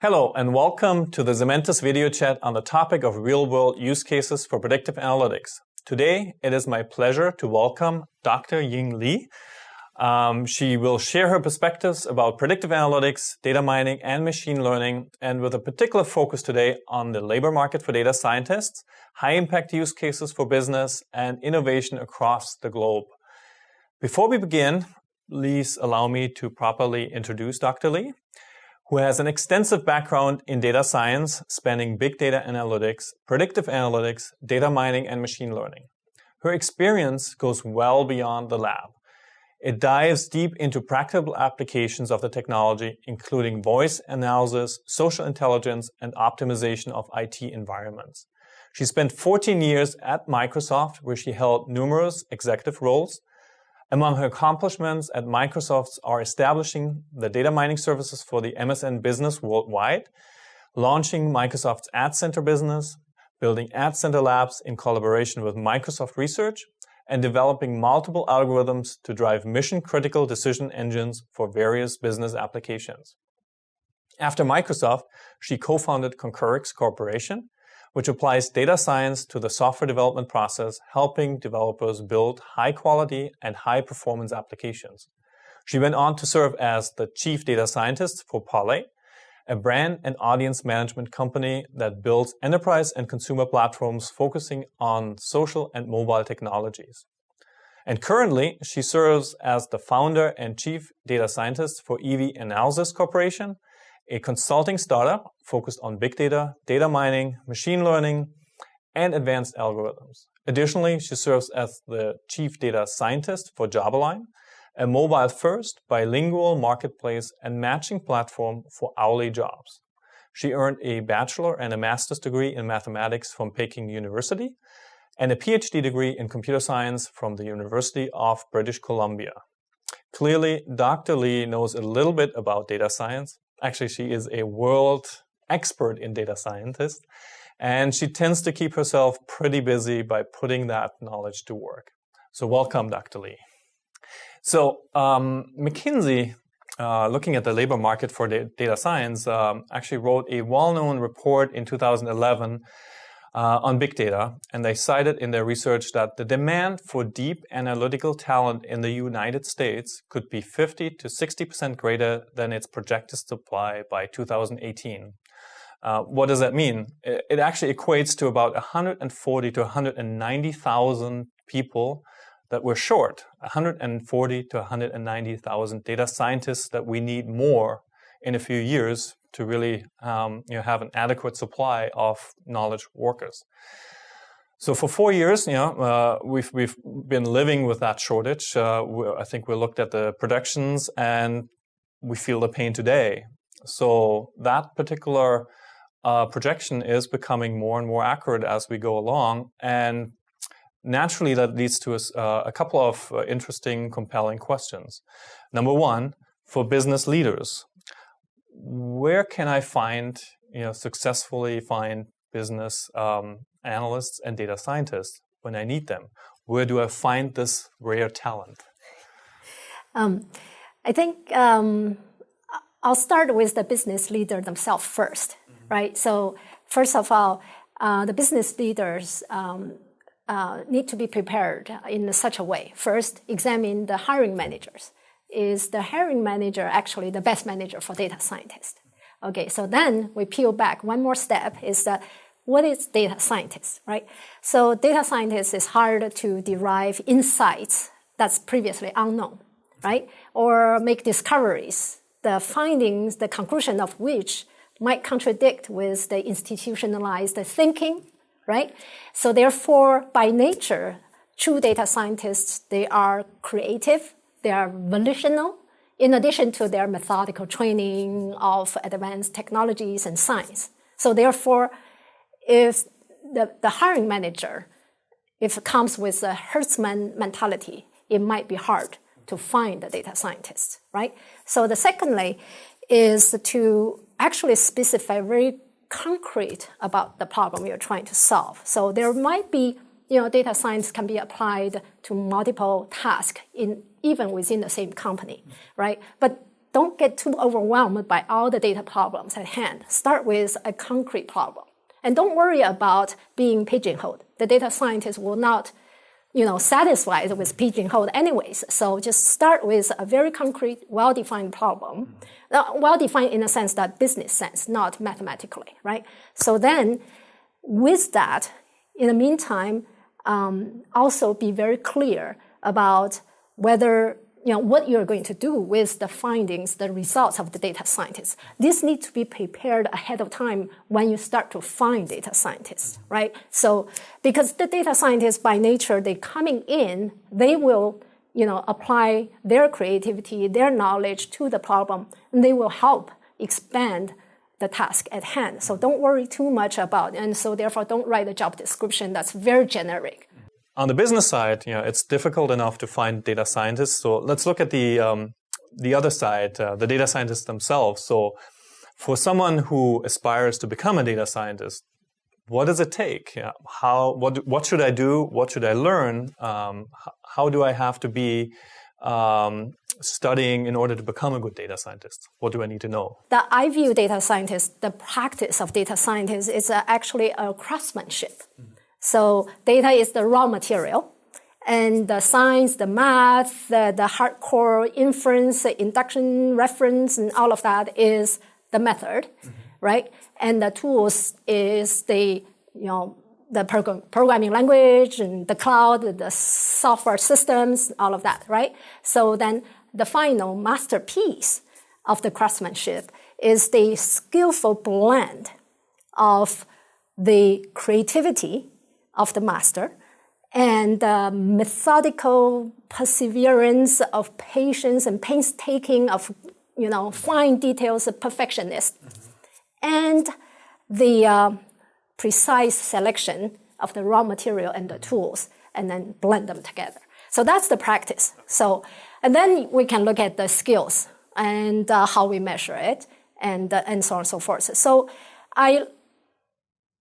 Hello and welcome to the Zementis video chat on the topic of real-world use cases for predictive analytics. Today, it is my pleasure to welcome Dr. Ying Li. She will share her perspectives about predictive analytics, data mining, and machine learning, and with a particular focus today on the labor market for data scientists, high-impact use cases for business, and innovation across the globe. Before we begin, please allow me to properly introduce Dr. Li, who has an extensive background in data science spanning big data analytics, predictive analytics, data mining, and machine learning. Her experience goes well beyond the lab. It dives deep into practical applications of the technology, including voice analysis, social intelligence, and optimization of IT environments. She spent 14 years at Microsoft, where she held numerous executive roles. Among her accomplishments at Microsoft are establishing the data mining services for the MSN business worldwide, launching Microsoft's Ad Center business, building Ad Center labs in collaboration with Microsoft Research, and developing multiple algorithms to drive mission-critical decision engines for various business applications. After Microsoft, she co-founded Concurrix Corporation, which applies data science to the software development process, helping developers build high-quality and high-performance applications. She went on to serve as the chief data scientist for Parlay, a brand and audience management company that builds enterprise and consumer platforms focusing on social and mobile technologies. And currently, she serves as the founder and chief data scientist for EV Analysis Corporation, a consulting startup focused on big data, data mining, machine learning, and advanced algorithms. Additionally, she serves as the chief data scientist for Jobberline, a mobile-first, bilingual marketplace and matching platform for hourly jobs. She earned a bachelor and a master's degree in mathematics from Peking University and a PhD degree in computer science from the University of British Columbia. Clearly, Dr. Li knows a little bit about data science. Actually, she is a world expert in data scientist, and she tends to keep herself pretty busy by putting that knowledge to work. So welcome, Dr. Li. So McKinsey, looking at the labor market for data science, actually wrote a well-known report in 2011 on big data, and they cited in their research that the demand for deep analytical talent in the United States could be 50 to 60% greater than its projected supply by 2018. What does that mean? It actually equates to about 140 to 190,000 people that we're short, 140 to 190,000 data scientists that we need more in a few years to really have an adequate supply of knowledge workers. So for 4 years, we've been living with that shortage. I think we looked at the projections and we feel the pain today. So that particular projection is becoming more and more accurate as we go along. And naturally, that leads to a couple of interesting, compelling questions. Number one, for business leaders, where can I successfully find business analysts and data scientists when I need them? Where do I find this rare talent? I think I'll start with the business leader themselves first, right? So first of all, the business leaders need to be prepared in such a way. First, examine the hiring managers. Is the hiring manager actually the best manager for data scientists? Okay, so then we peel back one more step is that what is data scientist, right? So data scientist is hard to derive insights that's previously unknown, right? Or make discoveries, the findings, the conclusion of which might contradict with the institutionalized thinking, right? So therefore, by nature, true data scientists, they are creative, they are volitional, in addition to their methodical training of advanced technologies and science. So therefore, if the hiring manager, if it comes with a herdsman mentality, it might be hard to find the data scientists, right? So the secondly is to actually specify very concrete about the problem you're trying to solve. So there might be, data science can be applied to multiple tasks even within the same company, right? But don't get too overwhelmed by all the data problems at hand. Start with a concrete problem. And don't worry about being pigeonholed. The data scientist will not, satisfied with pigeonholed anyways. So just start with a very concrete, well-defined problem. Well-defined in a sense that business sense, not mathematically, right? So then with that, in the meantime, also be very clear about whether, what you're going to do with the findings, the results of the data scientists. This needs to be prepared ahead of time when you start to find data scientists, right? So, because the data scientists by nature, they coming in, they will, apply their creativity, their knowledge to the problem, and they will help expand the task at hand. So don't worry too much about it. And so therefore don't write a job description that's very generic. On the business side, it's difficult enough to find data scientists. So let's look at the other side, the data scientists themselves. So for someone who aspires to become a data scientist, what does it take? What should I do? What should I learn? How do I have to be studying in order to become a good data scientist? What do I need to know? I view data scientists, the practice of data scientists is actually a craftsmanship. So data is the raw material, and the science, the math, the hardcore inference, the induction, reference, and all of that is the method, right? And the tools is the programming language and the cloud, the software systems, all of that, right? So then the final masterpiece of the craftsmanship is the skillful blend of the creativity of the master and the methodical perseverance of patience and painstaking of, fine details of perfectionist, and the precise selection of the raw material and the tools, and then blend them together. So that's the practice. So, and then we can look at the skills and how we measure it, and so on and so forth. So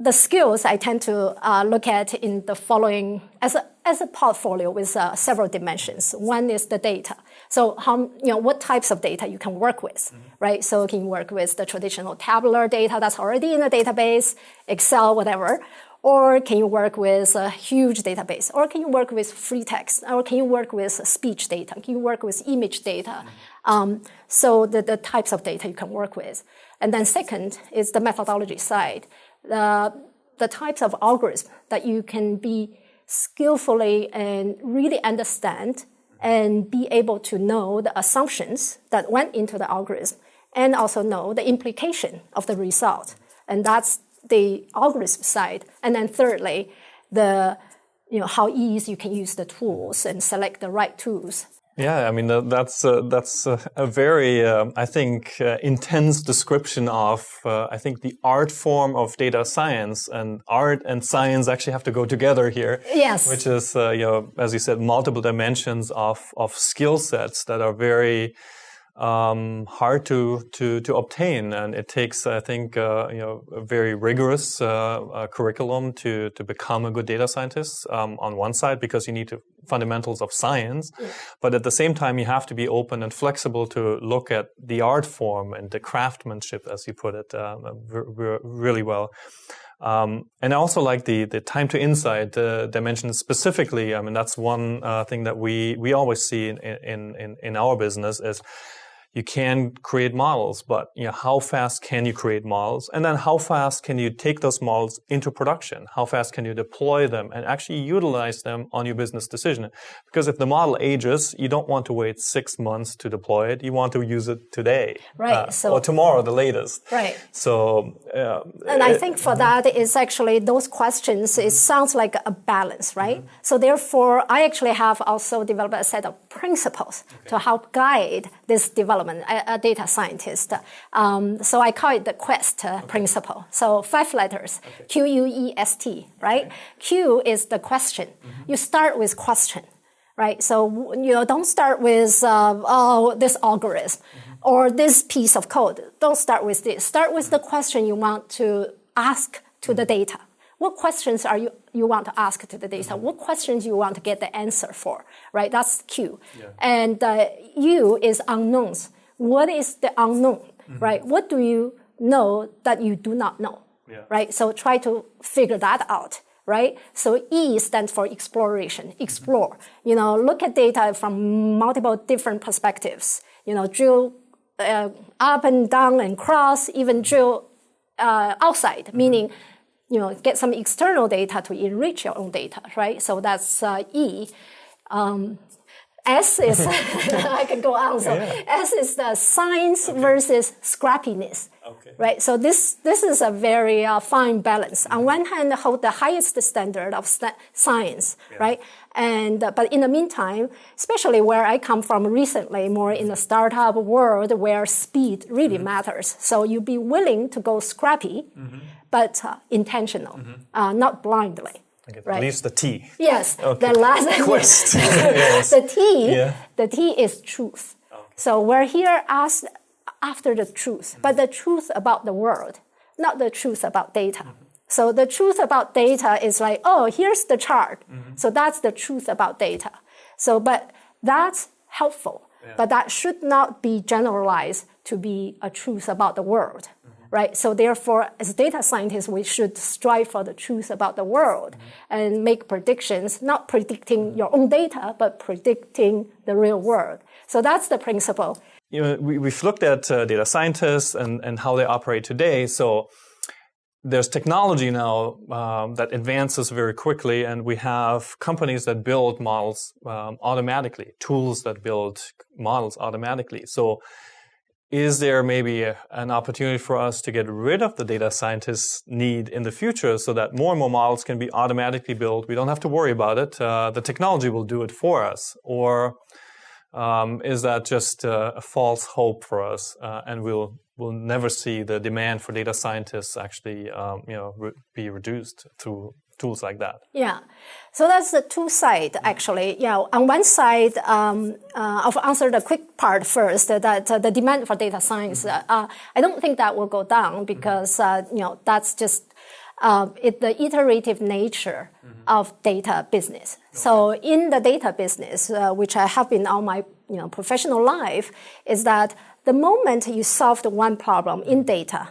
the skills I tend to look at in the following as a portfolio with several dimensions. One is the data. So what types of data you can work with, right? So can you work with the traditional tabular data that's already in a database, Excel, whatever, or can you work with a huge database, or can you work with free text, or can you work with speech data? Can you work with image data? So the types of data you can work with. And then second is the methodology side. The types of algorithms that you can be skillfully and really understand and be able to know the assumptions that went into the algorithm and also know the implication of the result. And that's the algorithm side. And then thirdly, how easy you can use the tools and select the right tools. Yeah, I mean, that's a very, I think, intense description of, I think, the art form of data science. And art and science actually have to go together here. Yes. Which is, as you said, multiple dimensions of skill sets that are very hard to obtain. And it takes, I think, a very rigorous curriculum to become a good data scientist on one side, because you need to fundamentals of science, but at the same time you have to be open and flexible to look at the art form and the craftsmanship, as you put it, really well. And I also like the time to insight dimension specifically. I mean, that's one thing that we always see in our business is you can create models, but how fast can you create models? And then how fast can you take those models into production? How fast can you deploy them and actually utilize them on your business decision? Because if the model ages, you don't want to wait 6 months to deploy it. You want to use it today, right? Or tomorrow, the latest. Right. So, and I think for that is actually those questions. It sounds like a balance, right? So therefore, I actually have also developed a set of principles to help guide this development. A data scientist. So I call it the QUEST principle. So 5 letters, QUEST, right? Okay. Q is the question. You start with question, right? So, don't start with, this algorithm or this piece of code. Don't start with this. Start with the question you want to ask to the data. What questions you want to ask to the data? What questions you want to get the answer for, right? That's Q. Yeah. And U is unknowns. what is the unknown, right? What do you know that you do not know, right? So try to figure that out, right? So E stands for exploration, explore. Look at data from multiple different perspectives. Drill up and down and cross, even drill outside, meaning, get some external data to enrich your own data, right? So that's E. S is, I can go on. So S is the science versus scrappiness, right? So this is a very fine balance. On one hand, hold the highest standard of science, right? But in the meantime, especially where I come from recently, more in the startup world where speed really matters. So you be willing to go scrappy, but intentional, not blindly. Right. At least the T. Yes. Okay. The last quest. Yes. The T is truth. Okay. So we're here asked after the truth, but the truth about the world, not the truth about data. So the truth about data is like, oh, here's the chart. So that's the truth about data. So, but that's helpful, but that should not be generalized to be a truth about the world. Right? So therefore, as data scientists, we should strive for the truth about the world and make predictions, not predicting your own data, but predicting the real world. So that's the principle. We've looked at data scientists and how they operate today. So there's technology now that advances very quickly, and we have companies that build models automatically, tools that build models automatically. So is there maybe an opportunity for us to get rid of the data scientists' need in the future so that more and more models can be automatically built? We don't have to worry about it. The technology will do it for us. Or is that just a false hope for us, and we'll never see the demand for data scientists actually be reduced through tools like that? Yeah. So that's the two sides, actually. On one side, I'll answer the quick part first, that the demand for data science, I don't think that will go down because, that's just the iterative nature of data business. So in the data business, which I have been all my professional life, is that the moment you solved one problem in data,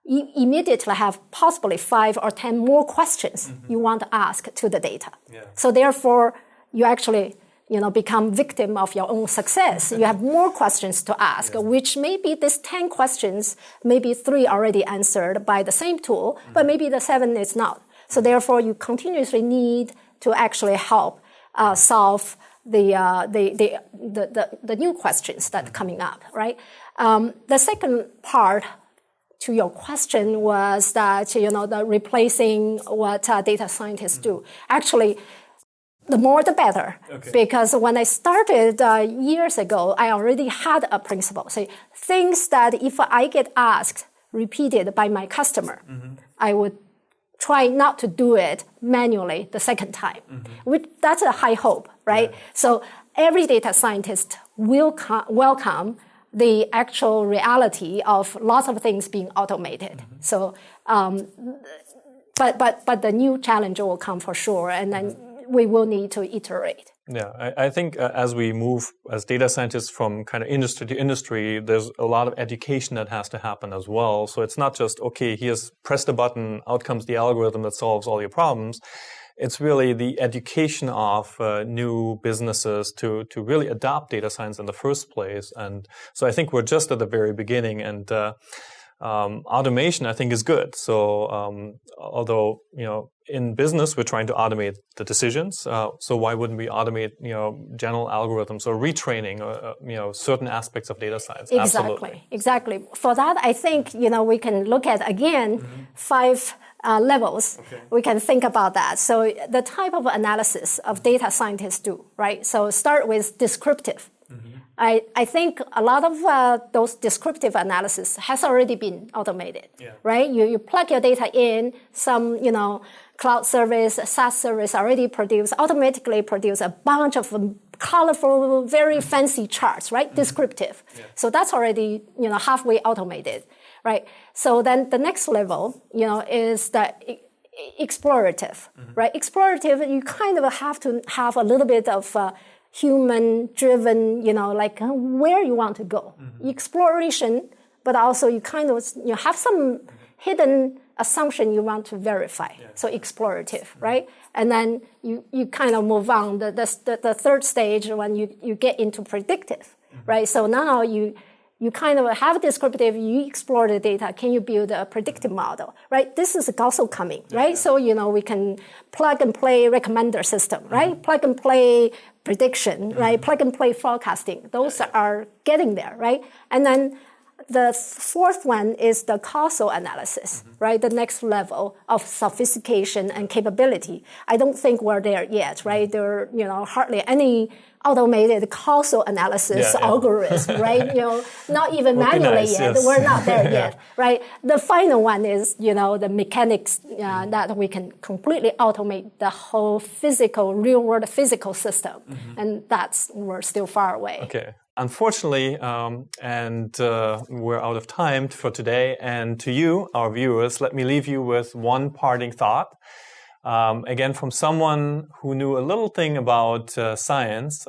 you immediately have possibly 5 or 10 more questions you want to ask to the data. So therefore, you actually, become victim of your own success. You have more questions to ask, which maybe these 10 questions, maybe 3 already answered by the same tool, but maybe the 7 is not. So therefore, you continuously need to actually help solve the new questions that are coming up, right? The second part to your question was that, the replacing what data scientists do. Actually, the more the better. Because when I started years ago, I already had a principle. Say, things that if I get asked, repeated by my customer, I would try not to do it manually the second time. That's a high hope, right? So every data scientist will welcome the actual reality of lots of things being automated. So, but the new challenge will come for sure, and then we will need to iterate. Yeah, I think as we move as data scientists from kind of industry to industry, there's a lot of education that has to happen as well. So it's not just, okay, here's press the button, out comes the algorithm that solves all your problems. It's really the education of new businesses to really adopt data science in the first place. And so I think we're just at the very beginning, and automation, I think, is good. So although, in business, we're trying to automate the decisions. So why wouldn't we automate, general algorithms or retraining, certain aspects of data science? Exactly. For that, I think, we can look at, again, 5 levels. We can think about that. So the type of analysis of data scientists do, right? So start with descriptive. I think a lot of those descriptive analysis has already been automated, right? You plug your data in, some, cloud service, SaaS service already automatically produce a bunch of colorful, very fancy charts, right? Descriptive. So that's already, halfway automated, right? So then the next level, is the explorative, right? Explorative, you kind of have to have a little bit of human-driven, like where you want to go. Exploration, but also you kind of have some hidden assumption you want to verify. So explorative, right? And then you kind of move on. The third stage when you get into predictive, right? So now you kind of have descriptive, you explore the data, can you build a predictive model, right? This is also coming, right? So, we can plug and play recommender system, right? Plug and play prediction, right? Plug and play forecasting. Those are getting there, right? And then the fourth one is the causal analysis, right? The next level of sophistication and capability. I don't think we're there yet, right? There are, hardly any automated causal analysis algorithm, right? Not even manually yet. Yes. We're not there yet, right? The final one is, the mechanics that we can completely automate the whole real world physical system. And we're still far away. Okay. Unfortunately, we're out of time for today. And to you, our viewers, let me leave you with one parting thought. Again, from someone who knew a little thing about science,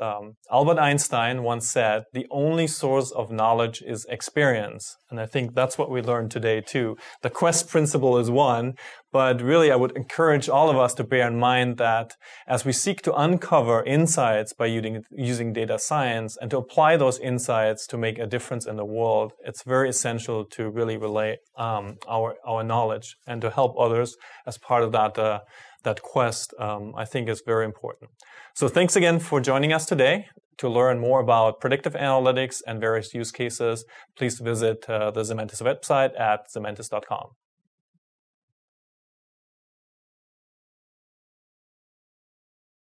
Albert Einstein once said, the only source of knowledge is experience. And I think that's what we learned today too. The quest principle is one, but really I would encourage all of us to bear in mind that as we seek to uncover insights by using data science and to apply those insights to make a difference in the world, it's very essential to really relay our knowledge and to help others as part of that quest, I think is very important. So thanks again for joining us today. To learn more about predictive analytics and various use cases, please visit the Zementis website at zementis.com.